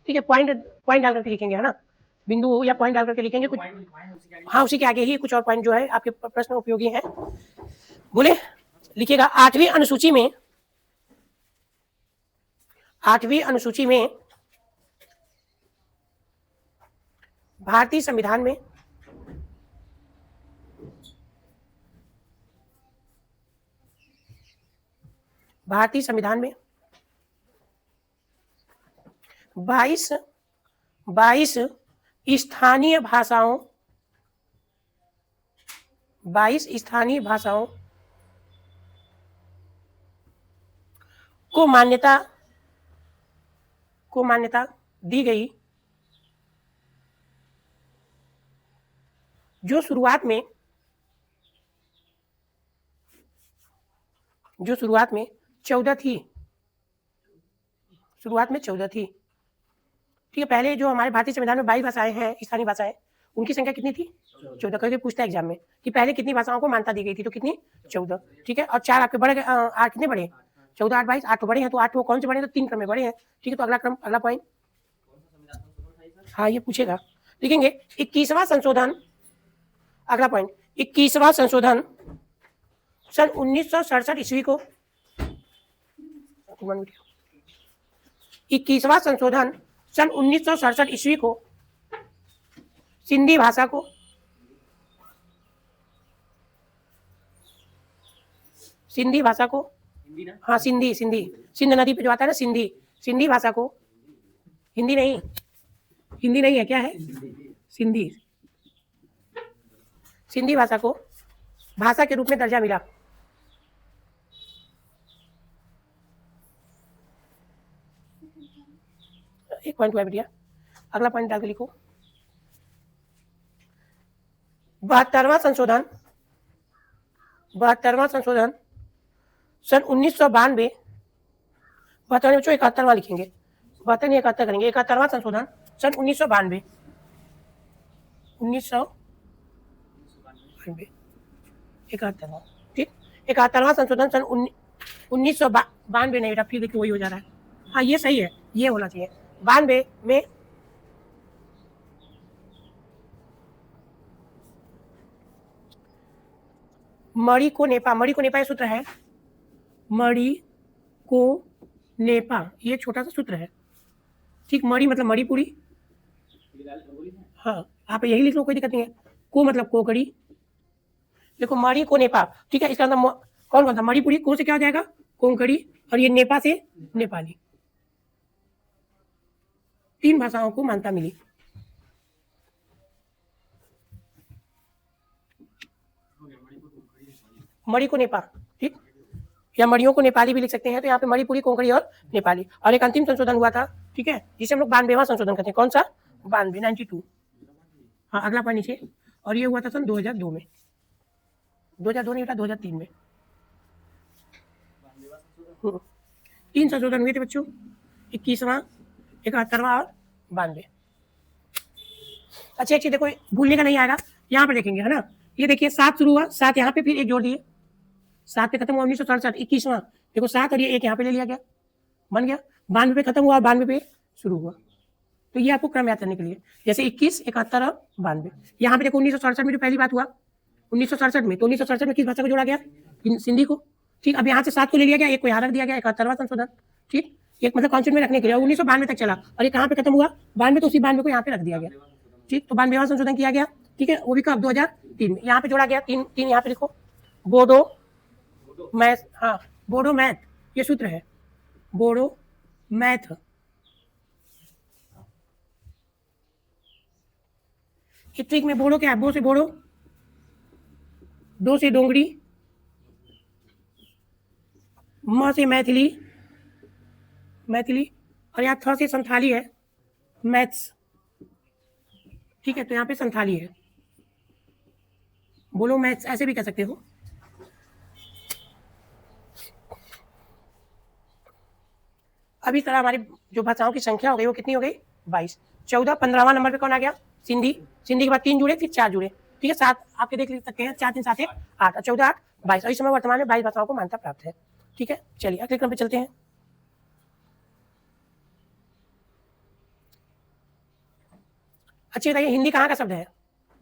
ठीक है, point point डाल करके लिखेंगे, है ना, बिंदु या पॉइंट डाल करके लिखेंगे कुछ। हाँ, उसी के आगे ही कुछ और पॉइंट जो है आपके प्रश्न उपयोगी है। बोले लिखिएगा, आठवीं अनुसूची में भारतीय संविधान में भारतीय संविधान में 22 स्थानीय भाषाओं 22 स्थानीय भाषाओं को मान्यता दी गई, जो शुरुआत में 14 थी। ठीक है, पहले जो हमारे भारतीय संविधान में 22 भाषाएं हैं, स्थानीय भाषाएं, उनकी संख्या कितनी थी? 14। करके पूछता है एग्जाम में कि पहले कितनी भाषाओं को मान्यता दी गई थी, तो कितनी? 14। ठीक है, और 4 आपके बढ़ गए, 8 कितने बढ़े? 14 8 22, 8 तो बड़े हैं, तो 8 वो कौन से बड़े हैं? तो 3 क्रम में बड़े हैं। ठीक है, तो अगला क्रम, अगला पॉइंट, हाँ ये पूछेगा, लिखेंगे 21वां संशोधन। अगला पॉइंट, 21वां संशोधन सन 1967 ईस्वी को 21वां संशोधन सन 1967 ईस्वी को सिंधी भाषा को हाँ सिंध नदी पे जो आता है ना, सिंधी भाषा को, हिंदी नहीं है, क्या है? सिंधी भाषा को भाषा के रूप में दर्जा मिला। एक पॉइंट हुआ बेटिया, अगला पॉइंट डाल के लिखो। 72वां संशोधन सन 1992, 72 बच्चों 71वां लिखेंगे, 72 नहीं 71 करेंगे। 71वां संशोधन सन 1992, 71वां, ठीक, 71वां संशोधन सन 1992 नहीं बेटा, फिर देखिए वही हो जा रहा है। हाँ ये सही है, ये होना चाहिए। 92 में मणि को नेपा ये सूत्र है, मणि को नेपा, ये छोटा सा सूत्र है। ठीक, मणि मतलब मणिपुरी, हाँ आप यही लिख लो, कोई दिक्कत नहीं है। को मतलब कोकड़ी, देखो मणि को नेपा, ठीक है, इसका अंदर कौन था? मणिपुरी, को से क्या हो जाएगा? कोंकणी, और ये नेपा से नेपाली। 3 भाषाओं को मान्यता मिली। मणि को नेपा, ठीक, या मणियों को नेपाली भी लिख सकते हैं, तो यहाँ पे मणिपुरी, कोंकणी और नेपाली। और एक अंतिम संशोधन हुआ था, ठीक है, जिसे हम लोग 92वां संशोधन कहते हैं। कौन सा? 92, 92। हाँ अगला पॉइंट नीचे, और ये हुआ था सन 2002 में, 2002 नहीं बेटा, 2003 में। 3 संशोधन हुए थे बच्चों, 21वां, 71वां और 92। अच्छा एक चीज देखो, भूलने का नहीं आएगा, यहाँ पे देखेंगे, है ना, ये देखिए 7 शुरू हुआ, 7 यहाँ पे, फिर एक जोड़ दिए, 7 पे खत्म हुआ 1967, 21वां, देखो 7 और ये एक यहाँ पे ले लिया गया, बन गया। 92 पे खत्म हुआ, 92 पे शुरू हुआ। तो ये आपको क्रम याद करने के लिए, जैसे 21, 71 और 92। यहाँ पे देखो 1967 में जो पहली बात हुआ, 1967 में, तो 1967 में किस भाषा को जोड़ा गया? सिंधी को। ठीक, अब यहाँ से 7 को ले लिया गया, एक को यहाँ रख दिया गया, 71वां संशोधन। ठीक, एक मतलब कॉन्सेप्ट में रखने के लिए, 1992 तक चला, और ये कहाँ पे खत्म हुआ? 92, तो उसी 92 को यहाँ पे रख दिया गया। ठीक, तो 92वां संशोधन किया गया, ठीक है, वो भी कब? 2003 में। यहाँ पे जोड़ा गया 3 यहाँ पे लिखो, बोडो मैथ, हाँ बोडो मैथ, ये सूत्र है, बोडो मैथ। ट्रिक में बोडो क्या है? बो से बोडो, दो से डोंगरी, म से मैथिली, और यहाँ थ से संथाली है, मैथ्स। ठीक है, तो यहाँ पे संथाली है, बोलो मैथ्स, ऐसे भी कह सकते हो। अब इस तरह हमारी जो भाषाओं की संख्या हो गई, वो कितनी हो गई? 22। 14, 15वां नंबर पे कौन आ गया? सिंधी के बाद 3 जुड़े, फिर 4 जुड़े, ठीक है, 7 आपके देख सकते हैं, 4 3 7 1 8, 14 8 22, और इस समय वर्तमान में 22 भाषाओं को मान्यता प्राप्त है। ठीक है, चलिए अगले क्रम पे चलते हैं। अच्छी बताइए, हिंदी कहाँ का शब्द है?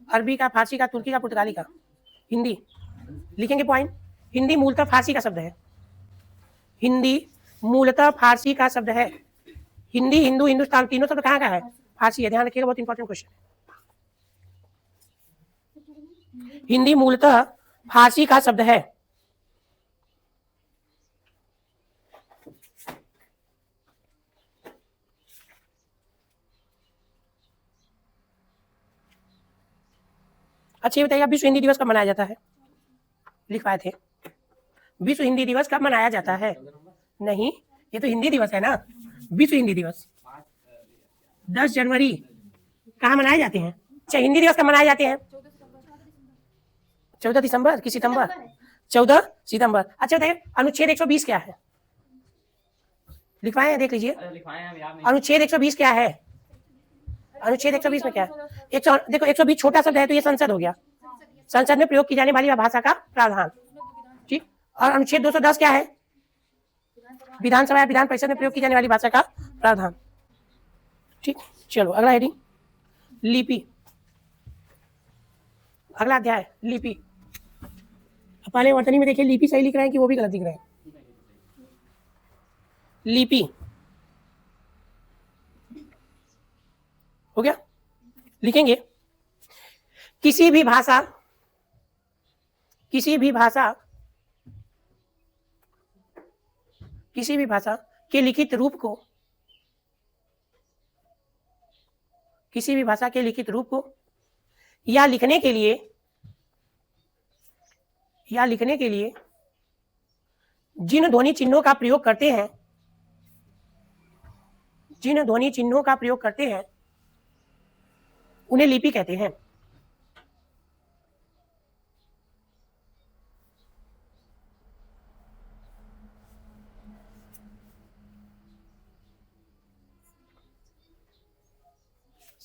अरबी का, फारसी का, तुर्की का, पुर्तगाली का? हिंदी लिखेंगे पॉइंट। हिंदी मूलतः फारसी का शब्द है। हिंदी मूलतः फारसी का शब्द है। हिंदी, हिंदू, हिंदुस्तान तीनों शब्द कहाँ का है? फारसी है। ध्यान रखिएगा, बहुत इंपॉर्टेंट क्वेश्चन। हिंदी मूलतः फारसी का शब्द है। अच्छा ये बताइए, विश्व हिंदी दिवस कब मनाया जाता है? लिख पाए थे? विश्व हिंदी दिवस कब मनाया जाता है? नहीं, ये तो हिंदी दिवस है ना। विश्व हिंदी दिवस 10 जनवरी कहाँ मनाए जाते हैं? अच्छा, हिंदी दिवस कब मनाए जाते हैं? 14 दिसंबर कि सितंबर? 14 सितंबर। अच्छा बताइए, अनुच्छेद 120 क्या है? लिखवाए हैं, देख लीजिए। अनुच्छेद 120 क्या है? अनुच्छेद 120 में क्या है? देखो 120 छोटा शब्द है तो ये संसद हो गया। संसद में प्रयोग की जाने वाली भाषा का प्रावधान, ठीक। और अनुच्छेद 210 क्या है? विधानसभा या विधान परिषद में प्रयोग की जाने वाली भाषा का प्रावधान, ठीक। चलो अगला हेडिंग, लिपि। अगला अध्याय लिपि। पहले वर्तनी में देखिए, लिपि सही लिख रहे हैं कि वो भी गलत लिख रहे हैं? लिपि हो गया। लिखेंगे, किसी भी भाषा के लिखित रूप को, किसी भी भाषा के लिखित रूप को या लिखने के लिए जिन ध्वनि चिन्हों का प्रयोग करते हैं उन्हें लिपि कहते हैं।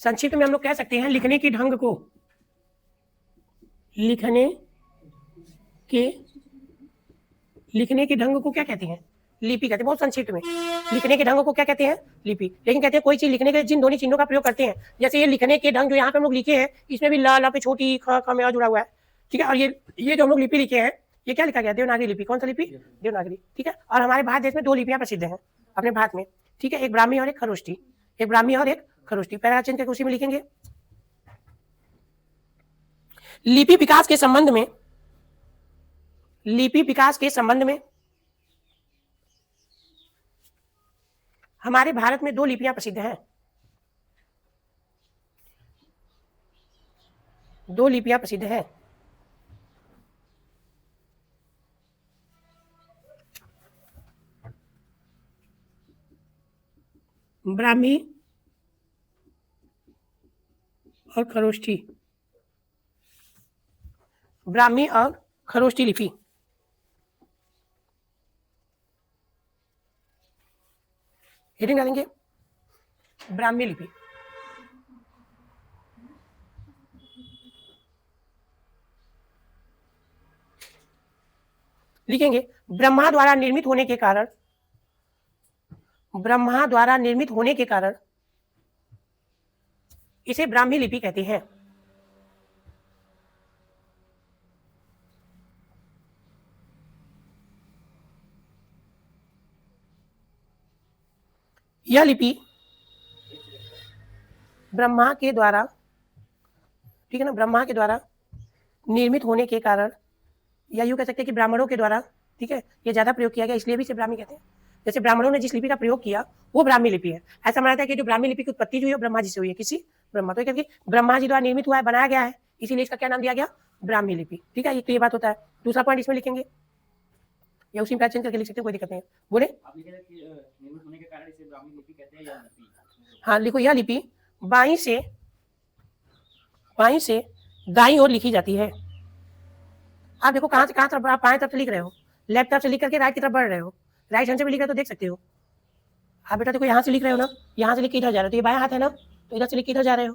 संक्षिप्त में हम लोग कह सकते हैं, लिखने के ढंग को क्या कहते हैं? लिपि कहते हैं। बहुत संक्षिप्त में लिखने के ढंग को क्या कहते हैं? लिपि। लेकिन कहते हैं कोई चीज लिखने के जिन ध्वनि चिन्हों का प्रयोग करते हैं, जैसे ये लिखने के ढंग जो यहाँ पे हम लोग लिखे हैं, इसमें भी ला पे छोटी ख में जुड़ा हुआ है, ठीक है। और ये जो हम लोग लिपि लिखे हैं, ये क्या लिखा गया? देवनागरी लिपि। कौन सा लिपि? देवनागरी, ठीक है। और हमारे भारत देश में 2 लिपियां प्रसिद्ध हैं अपने भारत में, ठीक है। एक ब्राह्मी और एक खरोष्ठी। एक ब्राह्मी और एक खरोष्ठी। पैरा चिन्ह के उसी में लिखेंगे। लिपि विकास के संबंध में हमारे भारत में 2 लिपियां प्रसिद्ध हैं। 2 लिपियां प्रसिद्ध हैं। ब्राह्मी और खरोष्ठी। ब्राह्मी और खरोष्ठी लिपि। हेडिंग डालेंगे, ब्राह्मी लिपि। लिखेंगे, ब्रह्मा द्वारा निर्मित होने के कारण इसे ब्राह्मी लिपि कहते हैं। यह लिपि ब्रह्मा के द्वारा, ठीक है ना, ब्रह्मा के द्वारा निर्मित होने के कारण, या यूं कह सकते हैं कि ब्राह्मणों के द्वारा, ठीक है, ये ज्यादा प्रयोग किया गया, इसलिए भी इसे ब्राह्मी कहते हैं। जैसे ब्राह्मणों ने जिस लिपि का प्रयोग किया वो ब्राह्मी लिपि है। ऐसा माना जाता है कि जो ब्राह्मी लिपि की उत्पत्ति जो है ब्रह्मा जी से हुई है। किसी ब्रह्मा, तो क्योंकि ब्रह्मा जी द्वारा निर्मित हुआ है, बनाया गया है, इसीलिए इसका क्या नाम दिया गया? ब्राह्मी लिपि, ठीक है। तो ये बात होता है। दूसरा पॉइंट इसमें लिखेंगे, या उसी में चेंज करके लिख सकते हैं, कोई दिक्कत नहीं है। बोले हाँ, लिखो, यह लिपि बाईं से दाईं ओर लिखी जाती है। आप देखो कहाँ तरफ, आप बाएं तरफ से लिख रहे हो, लेफ्ट तरफ से लिख करके राइट की तरफ बढ़ रहे हो। राइट हैंड से भी लिख रहे हो तो देख सकते हो। आप बेटा देखो यहाँ से लिख रहे हो ना, यहाँ से लिख के इधर जा रहे हो, तो ये बायां हाथ है ना, तो इधर से लिख के इधर जा रहे हो,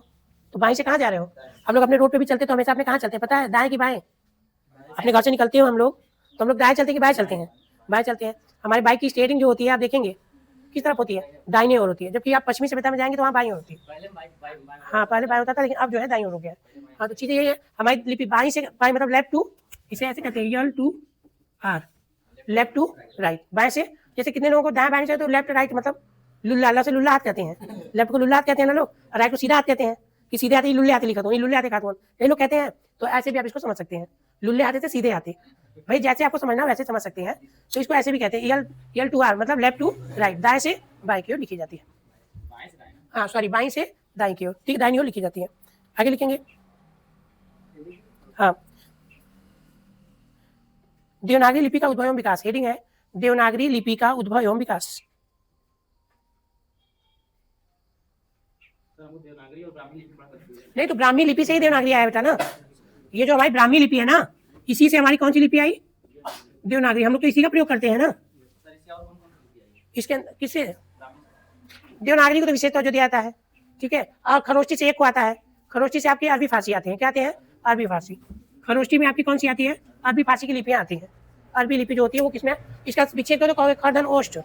तो बाएं से कहाँ जा रहे हो? हम लोग अपने रोड पे भी चलते तो हमेशा अपने कहाँ चलते हैं पता है? दाएं की बाएं। अपने घर से निकलते हो हम लोग, तो हम लोग दाएं चलते कि बाएं चलते हैं? बाएं चलते हैं। हमारी बाइक की स्टीयरिंग जो होती है, आप देखेंगे किस तरफ होती है? दाहिनी ओर होती है, जबकि आप पश्चिमी सभ्यता में जाएंगे तो वहाँ बाईं ओर होती है। हाँ, पहले बाईं होता था, लेकिन अब जो है दाईं ओर हो गया। हाँ, तो चीजें ये है, हमारी लिपि बाईं से, बाईं मतलब लेफ्ट टू, इसे ऐसे कहते हैं L to R, left to right. बाएं से, जैसे कितने लोगों को दाएं बाएं से तो लेफ्ट राइट मतलब लुल्ला, अल्लाह से लुल्ला हाथ कहते हैं, लेफ्ट को लुल्ला हाथ कहते हैं ना लोग, राइट को सीधा हाथ कहते हैं, कि सीधे हाथे लुल्ले हाथे लिखा तो लुल्ले हाथे खाते ये लोग कहते हैं। तो ऐसे भी आप इसको समझ सकते हैं, लुल्ले हाथे से सीधे हाथे, भाई जैसे आपको समझना वैसे समझ सकते हैं। तो इसको ऐसे भी कहते हैं L to R, मतलब लेफ्ट टू राइट, दाएं से बाएं की ओर लिखी जाती है। हाँ सॉरी, बाएं से दाएं की ओर, ठीक, दाईं ओर लिखी जाती है। आगे लिखेंगे। हाँ, देवनागरी लिपि का उद्भव एवं विकास, हेडिंग है देवनागरी लिपि का उद्भव एवं विकास। नहीं तो ब्राह्मी लिपि से ही देवनागरी आया बेटा ना, ये जो हमारी ब्राह्मी लिपि है ना, इसी से हमारी कौन सी लिपि आई? देवनागरी। हम लोग तो इसी का प्रयोग करते हैं ना। इसके किससे? देवनागरी को तो विशेषतः जो दिया जाता है, ठीक है। और खरोष्टी से एक को आता है, खरोष्टी से आपकी अरबी फारसी आते हैं, क्या आते हैं? अरबी फारसी। खरोष्टी में आपकी कौन सी आती है? अरबी फारसी की लिपियां आती हैं। अरबी लिपि जो होती है वो किसमें, इसका विच्छेद करो तो खरधन ओष्ठ,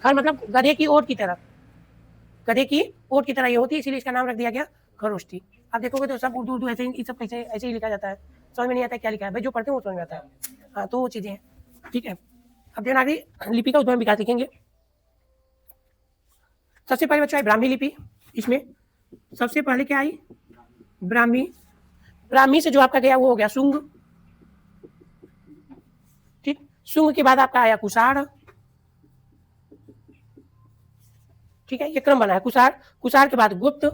खर मतलब गधे की ओट की तरह, गधे की ओट की तरह ये होती है, इसीलिए इसका नाम रख दिया गया खरोष्टी। आप देखोगे तो सब उर्दू ऐसे ही, सब कैसे ऐसे ही लिखा जाता है, समझ में नहीं आता क्या लिखा है, भाई जो पढ़ते हैं वो समझ में आता है। हाँ, तो वो चीजें हैं, ठीक है। अब देवनागरी लिपि का उद्भव विकास लिखेंगे। सबसे पहले बच्चों आई ब्राह्मी लिपि, इसमें सबसे पहले क्या आई? ब्राह्मी। ब्राह्मी से जो आपका गया वो हो गया शुंग, ठीक। शुंग के बाद आपका आया कुषाण, ठीक है, ये क्रम बना है। कुषाण, कुषाण के बाद गुप्त,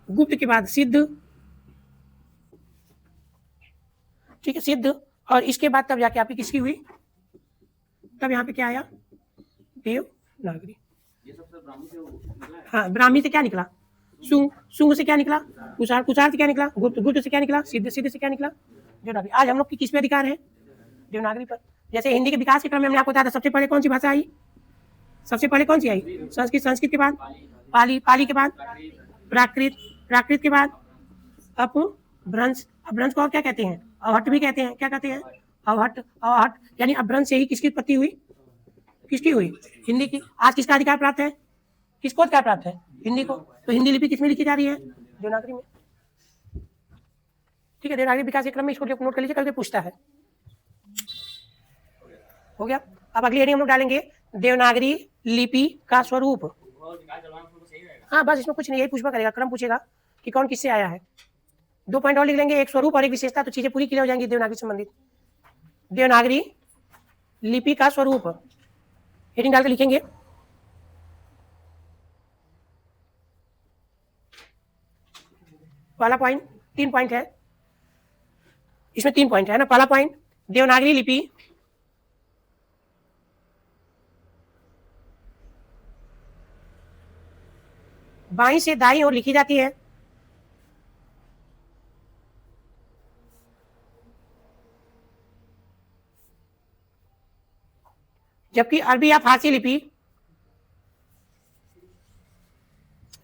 गुप्त के बाद सिद्ध, ठीक है, सिद्ध। और इसके बाद तब जाके आपकी किसकी हुई? तब यहाँ पे क्या आया? देवनागरी। हाँ, ब्राह्मी से क्या निकला? शुंग, शुंग से क्या निकला? कुषाण, कुषाण से क्या निकला? गुप्त, गुप्त से क्या निकला? सिद्ध, सिद्ध से क्या निकला? देवनागरी। आज हम लोग की किस पे अधिकार है? देवनागरी पर। जैसे हिंदी के विकास के क्रम में हमने आपको बताया था, सबसे पहले कौन सी भाषा आई? सबसे पहले कौन सी आई? संस्कृत, संस्कृत के बाद पाली, पाली के बाद प्राकृत, प्राकृत के बाद अपभ्रंश, अपभ्रंश को और क्या कहते हैं? अवहट भी कहते हैं। क्या कहते हैं? अवहट, अवहट यानी अपभ्रंश से ही किसकी उत्पत्ति हुई? किसकी हुई? हिंदी की। आज किसका अधिकार प्राप्त है? किसको अधिकार प्राप्त है? हिंदी को। तो हिंदी लिपि किसमें लिखी जा रही है? देवनागरी में, ठीक है। देवनागरी विकास के क्रम में इसको नोट कर लीजिए, करके पूछता है। हो गया। अब अगली हेडिंग हम लोग डालेंगे देवनागरी लिपि का स्वरूप। हाँ बस, इसमें कुछ नहीं, यही पूछना करेगा, क्रम पूछेगा कि कौन किससे आया है। 2 पॉइंट और लिख लेंगे, एक स्वरूप और एक विशेषता, तो चीजें पूरी क्लियर हो जाएंगी देवनागरी संबंधित। देवनागरी लिपि का स्वरूप, हेडिंग डाल के लिखेंगे। पहला पॉइंट, 3 पॉइंट है इसमें, 3 पॉइंट है ना। पहला पॉइंट, देवनागरी लिपि बाईं से दाईं ओर लिखी जाती है, जबकि अरबी या फारसी लिपि,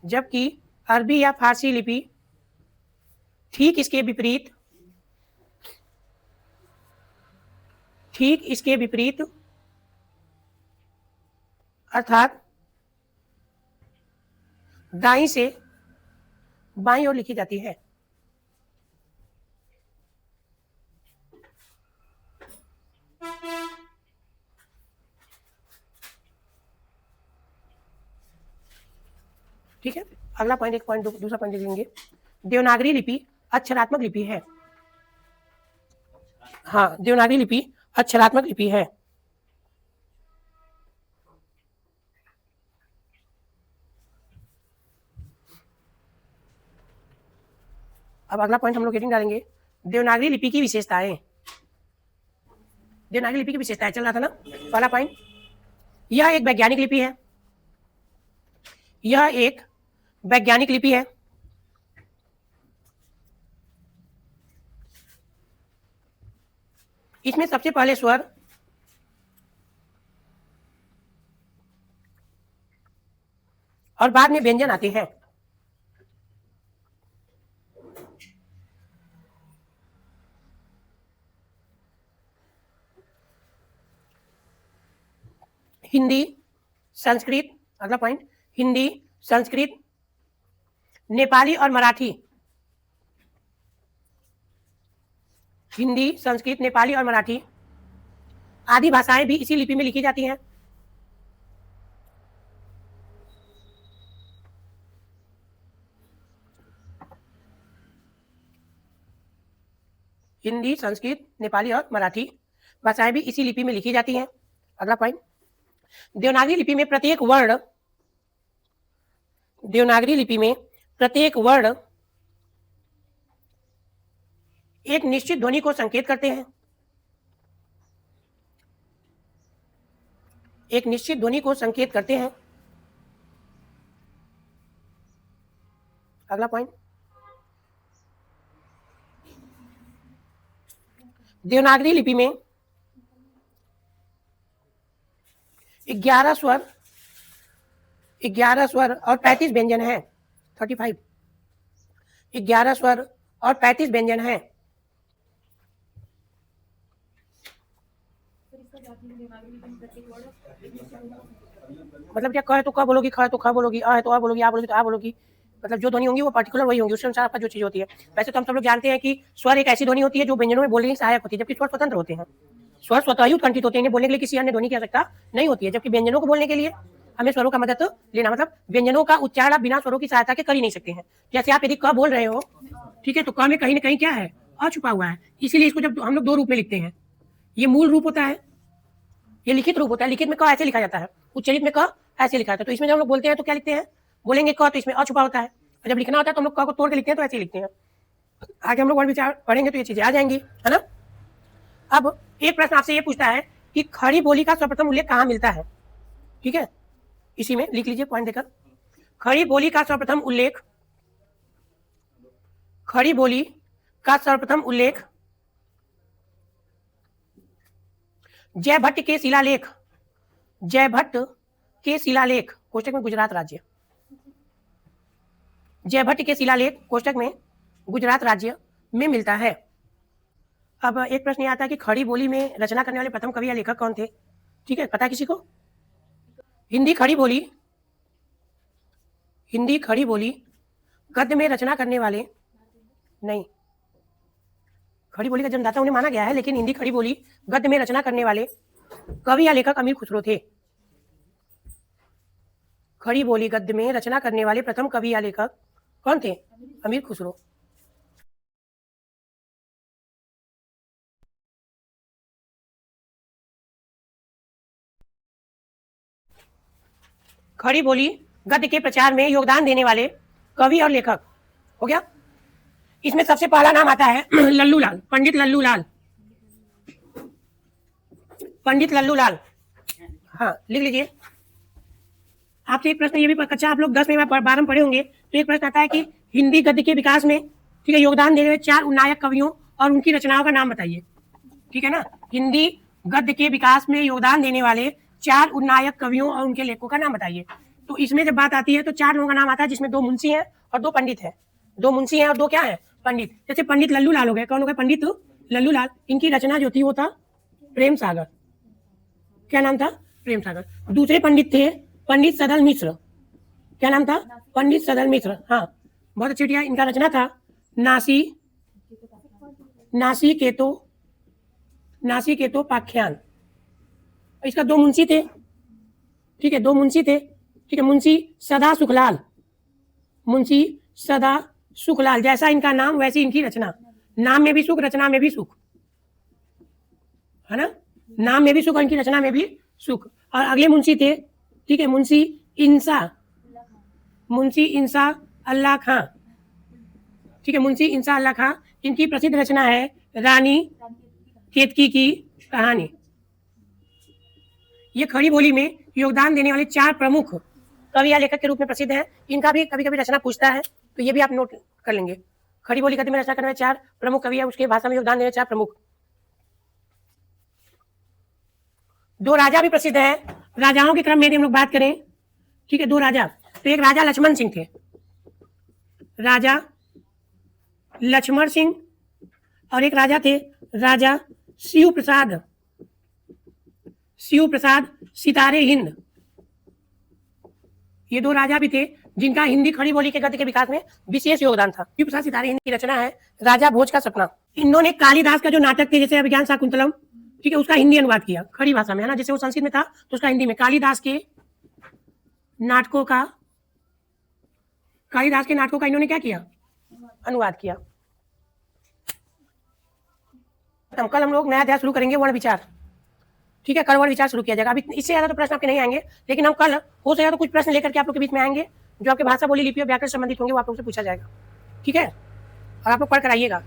जबकि अरबी या फारसी लिपि ठीक इसके विपरीत, ठीक इसके विपरीत, अर्थात दाईं से बाईं ओर लिखी जाती है। ठीक है। अगला पॉइंट, एक पॉइंट दूसरा पॉइंट देखेंगे। देवनागरी लिपि अक्षरात्मक लिपि है। हाँ, देवनागरी लिपि अक्षरात्मक लिपि है। अब अगला पॉइंट हम लोग हेडिंग डालेंगे देवनागरी लिपि की विशेषताएं। देवनागरी लिपि की विशेषताएं चल रहा था ना। पहला पॉइंट, यह एक वैज्ञानिक लिपि है, यह एक वैज्ञानिक लिपि है। इसमें सबसे पहले स्वर और बाद में व्यंजन आते हैं। हिंदी, संस्कृत, अगला पॉइंट, हिंदी, संस्कृत, नेपाली और मराठी। हिंदी, संस्कृत, नेपाली और मराठी आदि भाषाएं भी इसी लिपि में लिखी जाती हैं। हिंदी, संस्कृत, नेपाली और मराठी भाषाएं भी इसी लिपि में लिखी जाती हैं। अगला पॉइंट, देवनागरी लिपि में प्रत्येक वर्ण, देवनागरी लिपि में प्रत्येक वर्ण एक निश्चित ध्वनि को संकेत करते हैं। एक निश्चित ध्वनि को संकेत करते हैं। अगला पॉइंट, देवनागरी लिपि में 11 स्वर और 35 व्यंजन हैं। 35, 11 स्वर और 35 व्यंजन हैं। मतलब क्या, क है तो क बोलोगी, ख है तो ख बोलोगी, अ है तो अ बोलोगी, आ बोलोगी तो आ बोलोगी। मतलब जो ध्वनि होंगी वो पर्टिकुलर वही होंगी, उसके अनुसार आपका जो चीज होती है। वैसे तो हम सब लोग जानते हैं कि स्वर एक ऐसी ध्वनि होती है जो व्यंजनों में बोलने की सहायक होती है, जबकि स्वर स्वतंत्र होते हैं। स्वर स्वतः ही उत्कंठित होते हैं, इन्हें बोलने के लिए किसी अन्य ध्वनि की आवश्यकता नहीं होती है, जबकि व्यंजनों को बोलने के लिए हमें स्वरों का मदद लेना, मतलब व्यंजनों का उच्चारण बिना स्वरों की सहायता के कर ही नहीं सकते हैं। जैसे आप यदि क बोल रहे हो, ठीक है, तो क में कहीं ना कहीं क्या है, अ छुपा हुआ है, इसीलिए इसको जब हम लोग दो रूप में लिखते हैं, ये मूल रूप होता है, ये लिखित रूप होता है। लिखित में क ऐसे लिखा जाता है, उच्चरित में क ऐसे लिखा जाता है। तो इसमें जब हम लोग बोलते हैं तो क्या लिखते हैं, बोलेंगे क, तो इसमें अ छुपा होता है, और जब लिखना होता है तो हम लोग क को तोड़ के लिखते हैं, तो ऐसे ही लिखते हैं। आगे हम लोग और विचार पढ़ेंगे तो ये चीजें आ जाएंगी, है ना। अब एक प्रश्न आपसे ये पूछता है कि खड़ी बोली का सर्वप्रथम उल्लेख कहाँ मिलता है, ठीक है, इसी में लिख लीजिए पॉइंट देकर। खड़ी बोली का सर्वप्रथम उल्लेख, खड़ी बोली का सर्वप्रथम उल्लेख जयभट्ट के शिलालेख, जयभट्ट के शिलालेख कोष्टक में गुजरात राज्य, जयभट्ट के शिलालेख कोष्टक में गुजरात राज्य में मिलता है। अब एक प्रश्न ये आता है कि खड़ी बोली में रचना करने वाले प्रथम कवि या लेखक कौन थे, ठीक है, पता किसी को। हिंदी खड़ी बोली, हिंदी खड़ी बोली गद्य में रचना करने वाले, नहीं, खड़ी बोली का जन्मदाता उन्हें माना गया है, लेकिन हिंदी खड़ी बोली गद्य में रचना करने वाले कवि या लेखक अमीर खुसरो थे। खड़ी बोली गद्य में रचना करने वाले प्रथम कवि या लेखक कौन थे, अमीर खुसरो। खड़ी बोली गद्य के प्रचार में योगदान देने वाले कवि और लेखक हो गया। इसमें सबसे पहला नाम आता है लल्लू लाल, पंडित लल्लू लाल, पंडित लल्लू लाल, हाँ लिख लीजिए। आपसे एक प्रश्न ये भी कच्चा आप लोग 10 में 12 में पढ़े होंगे, तो एक प्रश्न आता है कि हिंदी गद्य के विकास में, ठीक है, योगदान देने वाले 4 नायक कवियों और उनकी रचनाओं का नाम बताइए, ठीक है ना। हिंदी गद्य के विकास में योगदान देने वाले 4 नायक कवियों और उनके लेखकों का नाम बताइए। तो इसमें जब बात आती है तो 4 लोगों का नाम आता है, जिसमें 2 मुंशी हैं और 2 पंडित हैं, 2 मुंशी हैं और 2 क्या है, पंडित। जैसे पंडित लल्लू लाल हो गए, कौन हो गए, पंडित लल्लू लाल। इनकी रचना जो थी वो था प्रेम सागर, क्या नाम था, प्रेम सागर। दूसरे पंडित थे पंडित सदल मिश्र, क्या नाम था, पंडित सदल मिश्र, हाँ बहुत अच्छी बढ़िया। इनका रचना था नासी, नासी केतो, नासी केतो पाख्यान। इसका 2 मुंशी थे, ठीक है, 2 मुंशी थे, ठीक है, मुंशी सदा सुखलाल, मुंशी सदा सुखलाल। जैसा इनका नाम वैसी इनकी रचना, नाम में भी सुख, रचना में भी सुख, है ना, नाम में भी सुख और इनकी रचना में भी सुख। और अगले मुंशी थे, ठीक है, मुंशी इंसा, मुंशी इंसा अल्लाह खां, ठीक है, मुंशी इंसा अल्लाह खां। इनकी प्रसिद्ध रचना है रानी केतकी की कहानी। ये खड़ी बोली में योगदान देने वाले 4 प्रमुख कवि या लेखक के रूप में प्रसिद्ध हैं। इनका भी कभी कभी रचना पूछता है, तो ये भी आप नोट कर लेंगे। खड़ी बोली गद्य में रचना करने वाले 4 प्रमुख कवि है, उसके भाषा में योगदान देने 4 प्रमुख। 2 राजा भी प्रसिद्ध हैं। राजाओं के क्रम में यदि हम लोग बात करें, ठीक है, 2 राजा, तो एक राजा लक्ष्मण सिंह थे, राजा लक्ष्मण सिंह, और एक राजा थे राजा शिव प्रसाद, शिव प्रसाद सितारे हिंद, ये 2 राजा भी थे जिनका हिंदी खड़ी बोली के गद्य के विकास में विशेष योगदान था। शिव प्रसाद सितारे हिंद की रचना है राजा भोज का सपना। इन्होंने कालिदास का जो नाटक थे जैसे अभिज्ञान शाकुंतलम, ठीक है, उसका हिंदी अनुवाद किया खड़ी भाषा में, है ना, जैसे वो संस्कृत में था तो उसका हिंदी में। कालिदास के नाटकों का इन्होंने क्या किया, अनुवाद किया। कल हम लोग नया अध्याय शुरू करेंगे, वर्ण विचार, ठीक है, कल वर्ण विचार शुरू किया जाएगा। अभी इससे ज्यादा तो प्रश्न आपके नहीं आएंगे, लेकिन हम कल हो सकेगा तो कुछ प्रश्न लेकर के आप लोग के बीच में आएंगे जो आपके भाषा बोली लिपि और व्याकरण संबंधित होंगे, वो आप लोग से पूछा जाएगा, ठीक है, और आप लोग पढ़ कर आइएगा।